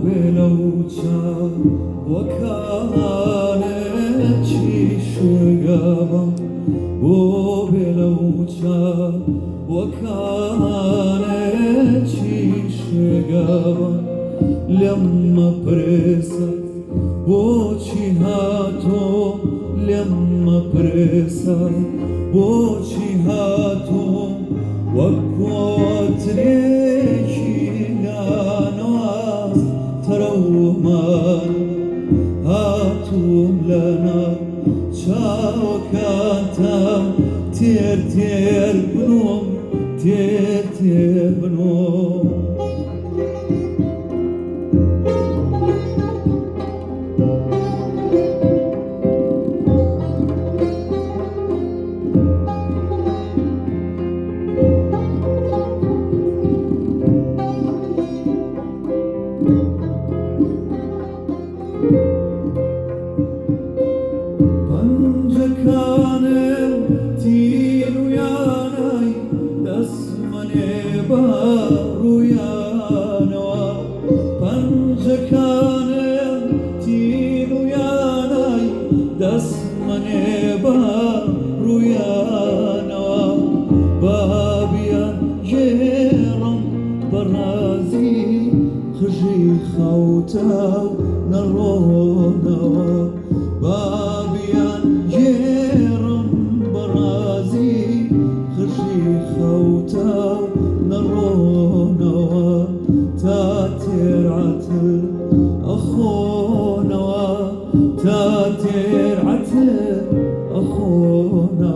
بلوچا وكانه شغبا بلوچا وكانه شغبا لما برسا بوچی هاتو لما برسا بوچی هاتو وقوت ريشي لانواز ترومان هاتوم لنا شاو كانتم تير تير بنوم تير تير بنوم Pancakanım til uyanay dasmane bar uyanwa Pancakanım til uyanay dasmane bar uyanwa Babiyan jeram barazi خجي خوتاو نرونا بابيان جيرم برازي خجي خوتاو نرونا تاتير عتل أخونا تاتير عتل أخونا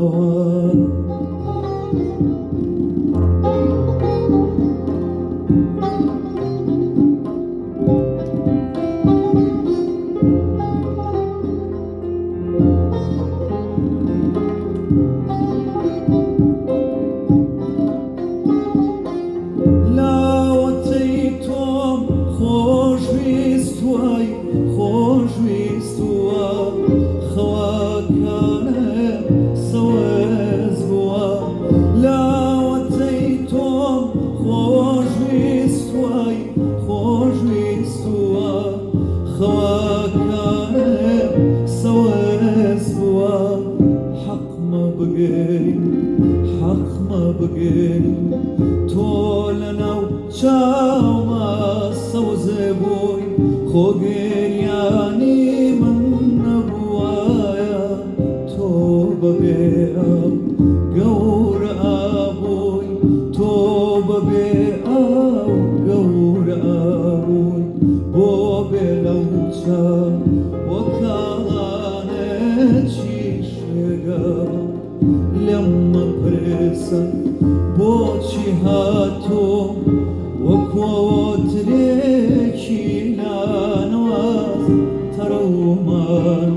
خوش ویستوا خواکانه سوز بوا لاوتیتم خوش ویستوا خواکانه سوز بوا حق ما بقين تولنا وشاو ما سوز بوي خوگين يعني من نبوايا توبة بيئم قور أبوي توبة بيئم قور أبوي بو بلوچا وكانت شيشغا لما برسا بوچي هاتو وكوت ريكي لانواز ترومان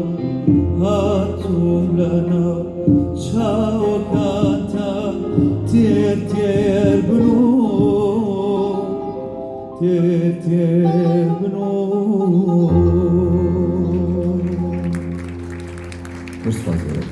هاتوم لنا شاو كانتا تير تير بنو تير تير بنو Most fazla.